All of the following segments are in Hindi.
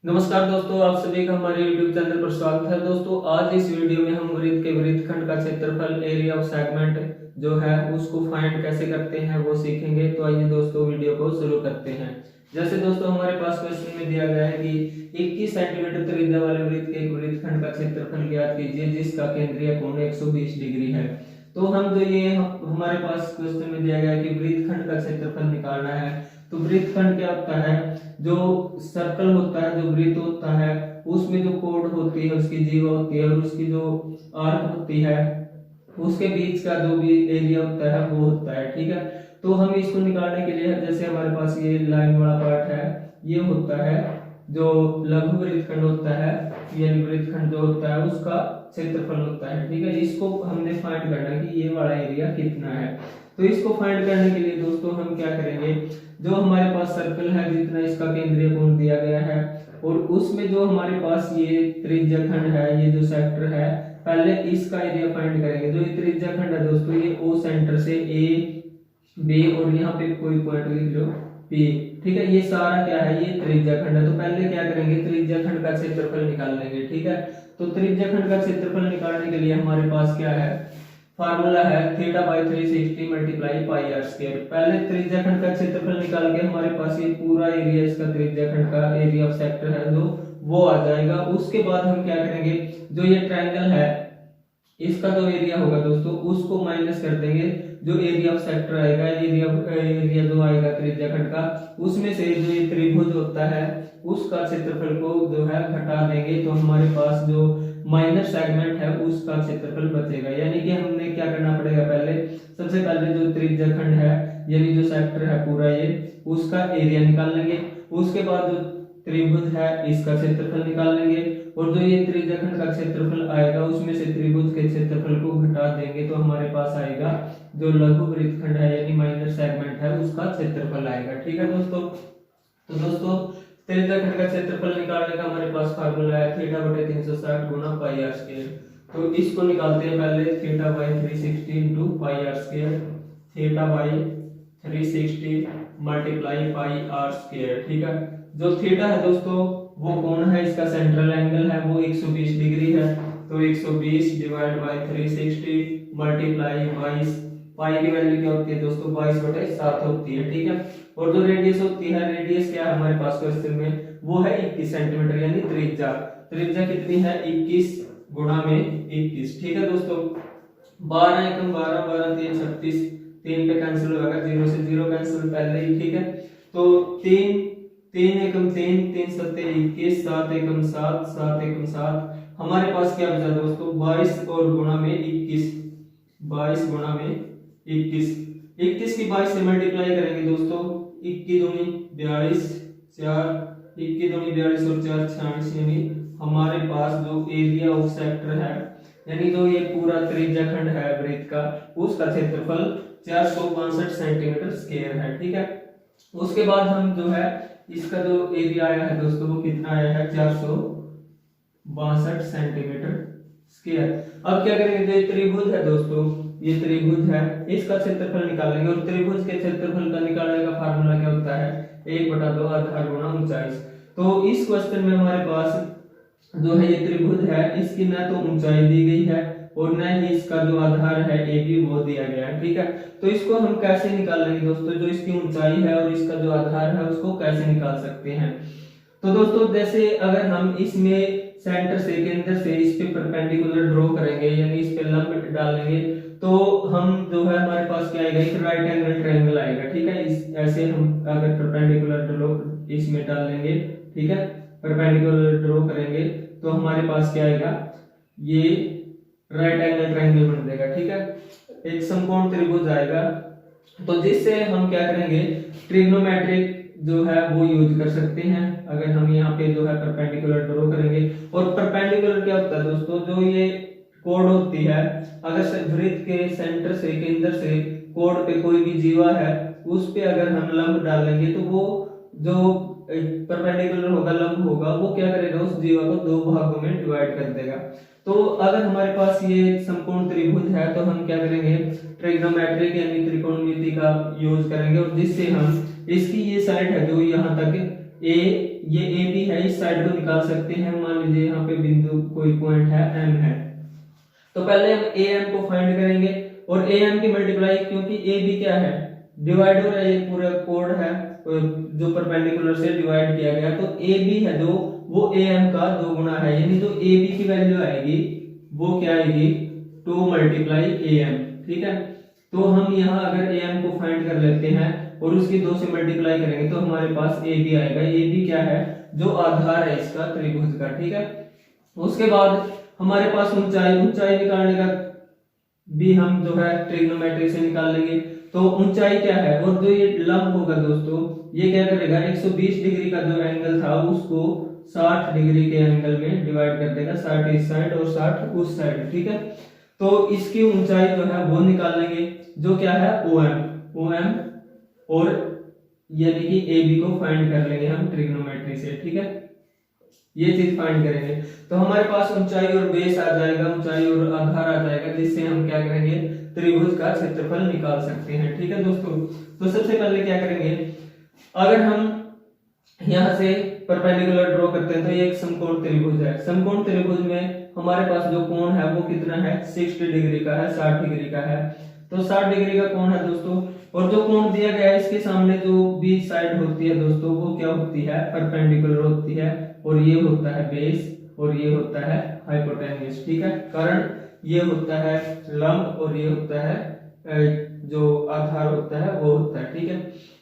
नमस्कार दोस्तों, आप सभी का हमारे YouTube चैनल पर स्वागत है। दोस्तों आज इस वीडियो में हम वृत्त के वृत्तखंड का क्षेत्रफल एरिया ऑफ सेगमेंट जो है उसको फाइंड कैसे करते हैं वो सीखेंगे। तो आइए दोस्तों वीडियो को शुरू करते हैं। जैसे दोस्तों हमारे पास क्वेश्चन में दिया गया है कि 21 सेंटीमीटर त्रिज्या वाले वृत्त के एक वृत्तखंड का क्षेत्रफल ज्ञात कीजिए जिसका केंद्रीय कोण 120 डिग्री है। तो हम जो ये हमारे पास क्वेश्चन में दिया गया है कि वृत्तखंड का क्षेत्रफल निकालना है। तो वृत्तखंड क्या होता है? जो सर्कल होता है, जो वृत्त होता है, उसमें जो कोण होती है उसकी जीवा होती है और उसकी जो आर्क होती है उसके बीच का जो भी एरिया होता है वो होता है। ठीक है, तो हम इसको निकालने के लिए जैसे हमारे पास ये लाइन वाला पार्ट है, ये होता है जो लघु वृत्तखंड होता है, यानी वृत्तखंड जो होता है उसका क्षेत्रफल होता है। ठीक है, इसको हमने फाइंड करना है कि ये वाला एरिया कितना है। तो इसको फाइंड करने के लिए दोस्तों हम क्या करेंगे, जो हमारे पास सर्कल है जितना इसका केंद्रीय कोण दिया गया है और उसमें जो हमारे पास ये त्रिज्या खंड है, ये जो सेक्टर है, पहले इसका एरिया फाइंड करेंगे। जो ये त्रिज्या खंड है दोस्तों, ये ओ सेंटर से ए बी और यहाँ पे कोई पॉइंट लिख लो पी। ठीक है, ये सारा क्या है, ये त्रिज्या खंड है। तो पहले क्या करेंगे, त्रिज्या खंड का क्षेत्रफल निकाल लेंगे। ठीक है, तो त्रिज्या खंड का क्षेत्रफल निकालने के लिए हमारे पास क्या है, फार्मूला है theta by 360 multiply pi r square. पहले त्रिज्या खंड का क्षेत्रफल निकाल के हमारे पास ये पूरा एरिया, इसका त्रिज्या खंड का एरिया ऑफ सेक्टर है जो वो आ जाएगा। उसके बाद हम क्या करेंगे, जो ये ट्रायंगल है इसका जो एरिया होगा दोस्तों उसको माइनस कर देंगे। जो एरिया ऑफ सेक्टर आएगा, एरिया जो आएगा त्रिज्या खंड का, उसमें से जो ये त्रिभुज होता है उसका क्षेत्रफल को जो है घटा देंगे। तो हमारे पास जो माइनर सेगमेंट है उसका क्षेत्रफल बचेगा। यानी कि हमने क्या करना पड़ेगा, पहले सबसे पहले जो त्रिज्या खंड है यानी जो सेक्टर है पूरा ये, उसका एरिया निकाल लेंगे। उसके बाद जो त्रिभुज है इसका क्षेत्रफल निकाल लेंगे और जो ये त्रिज्या खंड का क्षेत्रफल आएगा उसमें से त्रिभुज के क्षेत्रफल को घटा देंगे। तो हमारे पास आएगा जो लघु वृत्तखंड है यानी माइनर सेगमेंट है उसका क्षेत्रफल आएगा। ठीक है दोस्तों, तो दोस्तों त्रिज्या खंड का क्षेत्रफल निकालने का हमारे पास फार्मूला है थीटा बटे 360 गुना पाई आर स्क्वायर। तो इसको निकालते हैं पहले, theta by 360 into pi r square, theta by 360 multiply pi r square. ठीक है, जो थीटा है दोस्तों वो कोण है, इसका सेंट्रल एंगल है वो 120 डिग्री है। तो 120 डिवाइड बाई 360 मल्टीप्लाई 22, पाई की वैल्यू क्या होती है दोस्तों 22/7 होती है। ठीक है, और जो रेडियस होती है, रेडियस क्या है हमारे पास क्वेश्चन में, वो है 21 सेंटीमीटर यानी त्रिज्या। त्रिज्या कितनी है, 21 गुणा में 21। ठीक है दोस्तों, 12 एकम 12, 12 3 36, 3 पे कैंसिल होगा, 0 से 0 कैंसिल पहले ही। ठीक है, तो 3 3 एकम 3, 3 सत्ते 21, 7 एकम 7, 7 एकम 7, हमारे पास क्या बचा दोस्तों 22 और गुणा में 21, 22 गुणा में 21, 21 की 22 से मल्टीप्लाई करेंगे दोस्तों, 21 दूनी 42, 4 21 दूनी 42 और 4 46, यानी हमारे पास जो एरिया ऑफ सेक्टर है यानी जो ये पूरा त्रिज्या खंड है वृत्त का, उसका क्षेत्रफल 462 सेंटीमीटर स्क्वायर है। ठीक है, उसके बाद हम जो है इसका जो एरिया आया है दोस्तों वो कितना आया है 462 सेंटीमीटर स्क्वायर। अब क्या करेंगे, जो त्रिभुज है दोस्तों, ये त्रिभुज है, इसका क्षेत्रफल निकालेंगे और त्रिभुज के क्षेत्रफल का निकालने का फार्मूला क्या होता है 1/2 आधार गुणा ऊंचाई। तो इस क्वेश्चन में हमारे पास जो है ये त्रिभुज है, इसकी ना तो ऊंचाई दी गई है और न ही इसका जो आधार है ए बी वो दिया गया है। ठीक है, तो इसको हम कैसे निकालेंगे दोस्तों, जो इसकी ऊंचाई है और इसका जो आधार है उसको कैसे निकाल सकते हैं। तो दोस्तों जैसे अगर हम इसमें सेंटर से, केंद्र से इस पे परपेंडिकुलर ड्रॉ करेंगे यानी इस पे लंब डालेंगे, तो हम जो है हमारे पास क्या आएगा, एक राइट एंगल ट्रायंगल आएगा। ठीक है, इस ऐसे हम अगर परपेंडिकुलर ड्रॉ इसमें डालेंगे, ठीक है, परपेंडिकुलर ड्रॉ करेंगे तो हमारे पास क्या आएगा, ये राइट एंगल ट्रायंगल बन जाएगा। ठीक है, एक समकोण त्रिभुज आएगा। तो जिससे हम क्या करेंगे, ट्रिग्नोमेट्रिक जो है वो यूज कर सकते हैं। अगर हम यहाँ पे जो है परपेंडिकुलर ड्रॉ करेंगे, और परपेंडिकुलर क्या होता है दोस्तों, जो ये कोण होती है, अगर वृत्त के सेंटर से, केंद्र से कोण पे कोई भी जीवा है उस पे अगर हम लंब डालेंगे तो वो जो परपेंडिकुलर होगा, लंब होगा, वो क्या करेगा, उस जीवा को दो भागों में डिवाइड कर देगा। तो अगर हमारे पास ये समकोण त्रिभुज है तो हम क्या करेंगे, ट्रिग्नोमेट्रिक यानी त्रिकोणमिति का यूज करेंगे और जिससे हम इसकी ये साइड है जो यहाँ तक ए ये ए बी है, इस साइड को निकाल सकते हैं। मान लीजिए यहाँ पे बिंदु कोई पॉइंट है एम है, तो पहले हम ए एम को फाइंड करेंगे और ए एम की मल्टीप्लाई, क्योंकि ए बी क्या है डिवाइड हो रहा है, ये पूरा कोड है जो परपेंडिकुलर से डिवाइड किया गया, तो ए बी है जो वो ए एम का 2 गुना है, यानी जो ए बी की वैल्यू आएगी वो क्या आएगी 2 मल्टीप्लाई ए एम। ठीक है, तो हम यहाँ अगर ए एम को फाइंड कर लेते हैं और उसकी 2 से मल्टीप्लाई करेंगे तो हमारे पास ए बी आएगा। ए बी क्या है जो आधार है इसका त्रिभुज का। ठीक है, उसके बाद हमारे पास ऊंचाई निकालने का भी हम जो है ट्रिग्नोमेट्री से निकाल लेंगे। तो ऊंचाई क्या है, और जो ये लंब होगा दोस्तों ये क्या करेगा 120 डिग्री का जो एंगल था उसको 60 डिग्री के एंगल में डिवाइड कर देगा, 60 इस साइड और 60 उस साइड। ठीक है, तो इसकी ऊंचाई जो है वो निकाल लेंगे जो क्या है OM, और यानी कि AB को फाइंड कर लेंगे हम ट्रिग्नोमेट्री से। ठीक है, ये चीज फाइंड करेंगे तो हमारे पास ऊंचाई और बेस आ जाएगा, ऊंचाई और आधार आ जाएगा, जिससे हम क्या करेंगे त्रिभुज का क्षेत्रफल निकाल सकते हैं। ठीक है दोस्तों, तो सबसे पहले क्या करेंगे, अगर हम यहाँ से परपेंडिकुलर ड्रॉ करते हैं तो ये एक समकोण त्रिभुज है। समकोण त्रिभुज में हमारे पास जो कोण है वो कितना है 60 डिग्री का है, 60 डिग्री का है। तो 60 डिग्री का कोण है दोस्तों, और जो कोण दिया गया है इसके सामने जो बीच साइड होती है दोस्तों वो क्या होती है परपेंडिकुलर होती है, और ये होता है बेस और ये होता है हाइपोटेन्यूज। ठीक है, कारण ये होता है लंब और ये होता है जो आधार होता है वो होता है। ठीक है,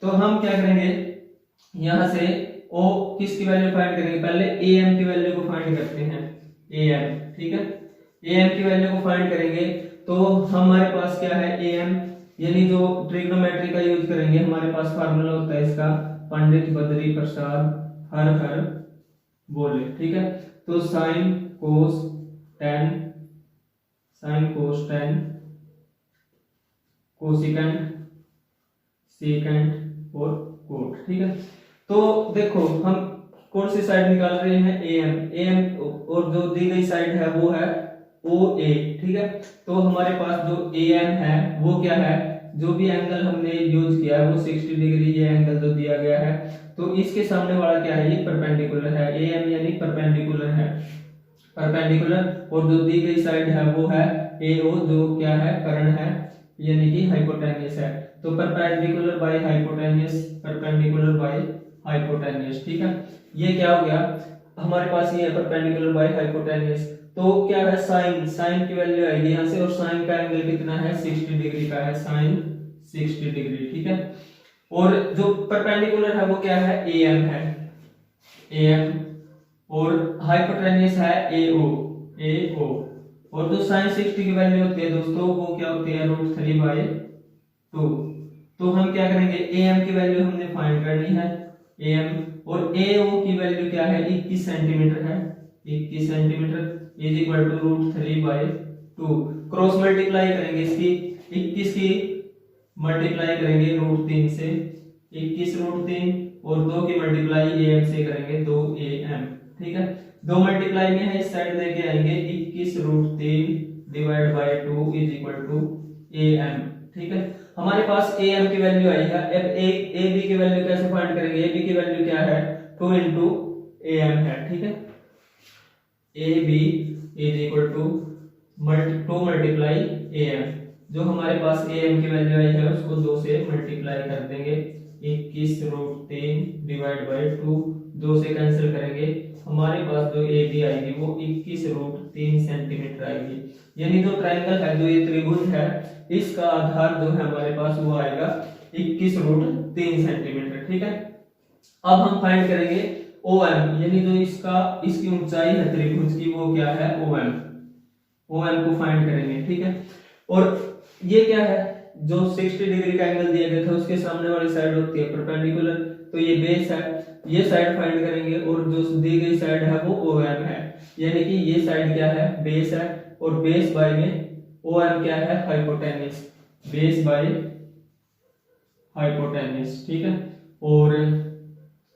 तो हम क्या करेंगे यहां से ओ किसकी वैल्यू फाइंड करेंगे, पहले ए एम की वैल्यू को फाइंड करते हैं ए एम। ठीक है, ए एम की वैल्यू को फाइंड करेंगे तो हमारे पास क्या है ए एम, यानी जो ट्रिग्नोमेट्री का यूज करेंगे हमारे पास फार्मूला होता है इसका पंडित बद्री प्रसाद हर हर बोले। ठीक है, तो sine cos ten cosecant secant और कोट। ठीक है, तो देखो हम कौन सी साइड निकाल रहे हैं ए एम, और जो दी गई साइड है वो है ओ ए। ठीक है, तो हमारे पास जो ए एम है वो क्या है, जो भी एंगल हमने यूज किया है वो 60 डिग्री, ये एंगल जो दिया गया है तो इसके सामने वाला क्या है ये परपेंडिकुलर है, ए एम यानी परपेंडिकुलर है, परपेंडिकुलर, और जो दी गई साइड है वो है ए ओ जो क्या है कर्ण है यानी कि हाइपोटेन्यूज है। तो perpendicular by hypotenuse, perpendicular by hypotenuse. ठीक है, ये क्या हो गया हमारे पास, ये है परपेंडिकुलर बाय हाइपोटेन्यूज। तो क्या है साइन की वैल्यू आएगी यहाँ से, और साइन का एंगल कितना है 60 डिग्री का है, साइन 60 डिग्री। ठीक है, और जो परपेंडिकुलर है वो क्या है ए एम, और हाइपोटेन्यूज है ए ओ, और जो साइन 60 की वैल्यू होती है दोस्तों वो क्या होती है √3/2। तो हम क्या करेंगे ए एम की वैल्यू हमने फाइंड करनी है ए एम, और ए ओ की वैल्यू क्या है 21 सेंटीमीटर है, 21 centimetre is equal to √3/2। Cross multiply करेंगे इसकी, 21 की मल्टीप्लाई करेंगे √3 से, 21 √3, और 2 की मल्टीप्लाई ए एम से करेंगे 2am। ठीक है, 2 मल्टीप्लाई में है इस साइड लेके आएंगे 21 √3 divide by 2 is equal to am। ठीक है, हमारे पास am की वैल्यू आई है। अब ab की वैल्यू कैसे फाइंड करेंगे, ab की वैल्यू क्या है 2 into am है। ठीक है, ab is equal to 2 multiply am, जो हमारे पास am की वैल्यू आई है उसको 2 से मल्टीप्लाई कर देंगे, 21 √3 डिवाइड बाय 2 से कैंसिल करेंगे, हमारे पास जो ए बी आएगी वो 21 √3 सेंटीमीटर आएगी। यानी जो ट्रायंगल है जो ये त्रिभुज है इसका आधार जो है हमारे पास वो आएगा 21 √3 सेंटीमीटर। ठीक है, अब हम फाइंड करेंगे OM, यानी जो इसकी ऊंचाई है त्रिभुज की वो क्या है OM को फाइंड करेंगे। ठीक है, और ये क्या है जो 60 डिग्री का एंगल दिया गया था उसके सामने वाली साइड होती है परपेंडिकुलर, तो ये बेस है, ये साइड फाइंड करेंगे, और जो दी गई साइड है वो OM है, यानी कि ये साइड क्या है बेस है, और बेस बाय में OM क्या है हाइपोटेन्यूज, बेस बाय हाइपोटेन्यूज। ठीक है, और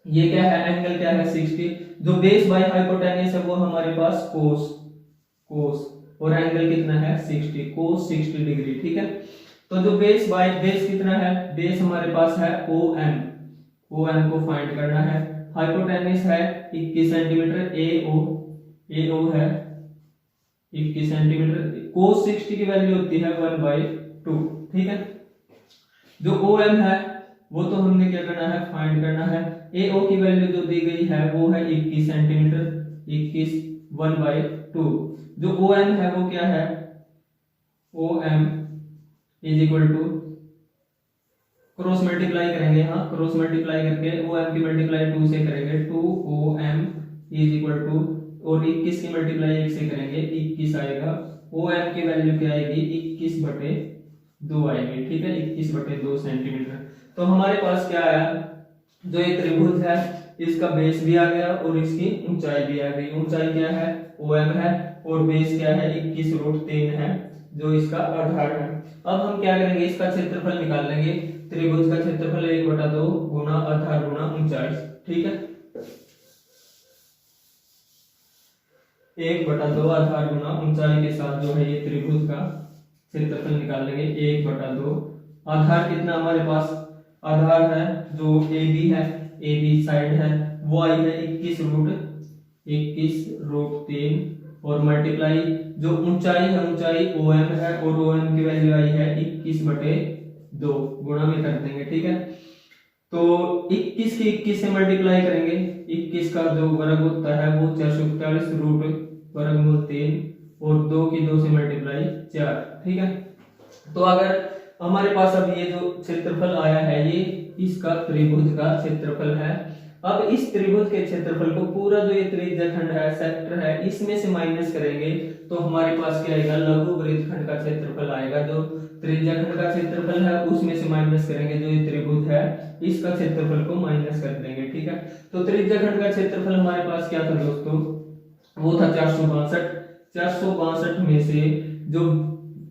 ये क्या है एंगल क्या है 60, जो बेस बाय हाइपोटेन्यूज है वो हमारे पास कोस, और एंगल कितना है 60, कोस 60 डिग्री। ठीक है, तो जो बेस कितना है, बेस हमारे पास है OM को फाइंड करना है, हाइपोटेनस है 21 सेंटीमीटर, AO है 21 सेंटीमीटर। cos 60 की वैल्यू होती है 1/2, ठीक है। जो OM है वो तो हमने क्या करना है, फाइंड करना है। AO की वैल्यू जो दी गई है वो है 21 सेंटीमीटर, 21 1/2। जो OM है वो क्या है, OM is equal to, cross multiply करेंगे, हाँ क्रॉस मल्टीप्लाई करके OM की मल्टीप्लाई 2 से करेंगे, 2OM इज इक्वल टू, और 21 की मल्टीप्लाई 1 से करेंगे 21 आएगा। OM की वैल्यू क्या आएगी, 21/2 आएगी, ठीक है, 21/2 सेंटीमीटर। तो हमारे पास क्या आया, जो ये त्रिभुज है इसका बेस भी आ गया और इसकी ऊंचाई भी आ गई। ऊंचाई क्या है, OM है, और बेस क्या है, 21√3 है, जो इसका आधार है। अब हम क्या करेंगे, इसका क्षेत्रफल निकाल लेंगे। त्रिभुज का क्षेत्रफल 1/2 गुना आधार गुना ऊंचाई, ठीक है, 1/2 आधार गुना ऊंचाई के साथ जो है ये त्रिभुज का क्षेत्रफल निकाल लेंगे। 1/2 आधार कितना हमारे पास, आधार है जो AB है, AB साइड है, वो आई है 21√3, और मल्टीप्लाई जो ऊंचाई है, ऊंचाई OM है, और OM की वैल्यू आई है 21/2, गुणा में कर देंगे, ठीक है। तो 21 की 21 से मल्टीप्लाई करेंगे, 21 का जो वर्ग होता है वो 441√3, और 2 की 2 से मल्टीप्लाई 4, ठीक है। तो अगर हमारे पास अब ये जो क्षेत्रफल आया है ये इसका त्रिभुज का क्षेत्रफल है। अब इस त्रिभुज के क्षेत्रफल को पूरा जो ये त्रिज्याखंड है, सेक्टर है, इसमें से माइनस करेंगे तो हमारे पास क्या आएगा, लघु वृत्तखंड का क्षेत्रफल आएगा। जो त्रिज्याखंड का क्षेत्रफल है उसमें से माइनस करेंगे, जो ये त्रिभुज है इसका क्षेत्रफल को माइनस कर देंगे, ठीक है। तो त्रिज्याखंड का क्षेत्रफल हमारे पास क्या था दोस्तों, वो था 462 में से जो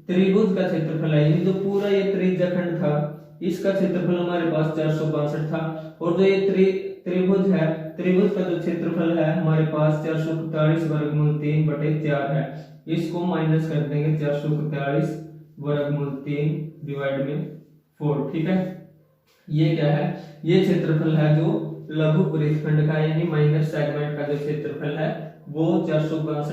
त्रिभुज का क्षेत्रफल है, जो पूरा ये त्रिज्याखंड था इसका क्षेत्रफल हमारे पास 462 था, और जो ये त्रिभुज है, त्रिभुज का जो क्षेत्रफल है हमारे पास 441/3/4 है। इसको माइनस कर देंगे, 441/3 डिवाइड में 4, ठीक है। ये क्या है, ये क्षेत्रफल है जो लघु वृत्तखंड का यानी माइनर सेगमेंट का जो क्षेत्रफल है वो 462 -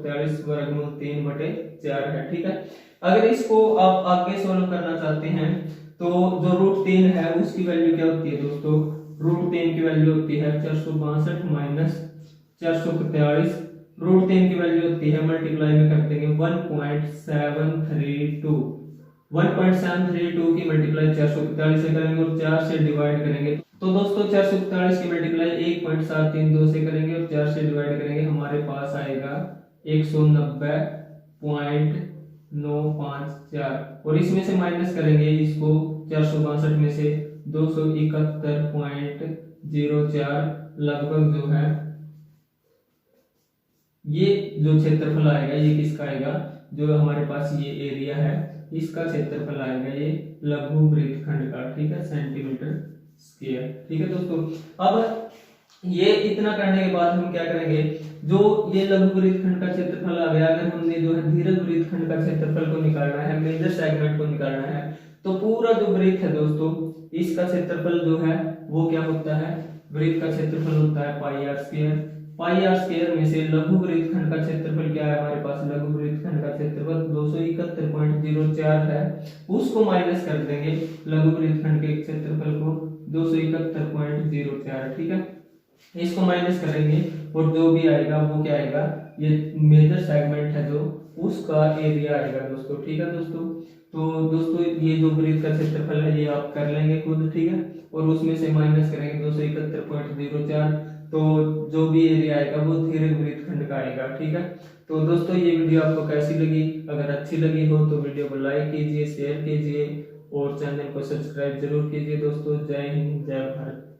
441/3/4 है, ठीक है। अगर इसको आप आगे सोल्व करना चाहते हैं तो जो √3 है उसकी वैल्यू क्या होती है दोस्तों, √3 की वैल्यू होती है 462 - 441, √3 की वैल्यू होती है, मल्टीप्लाई में कर देंगे 1.732 की मल्टीप्लाई 441 से करेंगे और 4 से डिवाइड करेंगे। तो दोस्तों 441 की मल्टीप्लाई 1.732 से करेंगे और 4 से डिवाइड करेंगे, हमारे पास आएगा 190.954, और इसमें से माइनस करेंगे इसको 462 में से 271.04, लगभग जो है ये जो क्षेत्रफल आएगा ये किसका आएगा, जो हमारे पास ये एरिया है इसका क्षेत्रफल आएगा ये लघु वृत्तखंड का, ठीक है, सेंटीमीटर स्क्वायर, ठीक है दोस्तों। अब ये इतना करने के बाद हम क्या करेंगे, जो ये लघु वृत्तखंड का क्षेत्रफल आ गया, अगर हमने जो है दीर्घ वृत्तखंड का क्षेत्रफल को निकालना है, मेजर सेगमेंट को निकालना है, तो पूरा जो वृत्त है दोस्तों इसका क्षेत्रफल जो है वो क्या होता है, वृत्त का क्षेत्रफल होता है πr²। πr² में से लघु वृत्तखंड का क्षेत्रफल क्या है, हमारे पास लघु वृत्तखंड का क्षेत्रफल 271.04 है, उसको माइनस कर देंगे लघु वृत्तखंड के क्षेत्रफल को 271.04, ठीक है। इसको माइनस करेंगे और जो भी आएगा वो क्या आएगा, ये मेजर सेगमेंट है जो उसका एरिया आएगा दोस्तों, ठीक है दोस्तों। तो दोस्तों ये जो वृत्त का क्षेत्रफल है ये आप कर लेंगे खुद, ठीक है, और उसमें से माइनस करेंगे 271.04, तो जो भी एरिया आएगा वो दीर्घ वृत्तखंड का आएगा, ठीक है। तो दोस्तों ये वीडियो आपको कैसी लगी, अगर अच्छी लगी हो तो वीडियो को लाइक कीजिए, शेयर कीजिए और चैनल को सब्सक्राइब जरूर कीजिए दोस्तों। जय हिंद, जय भारत।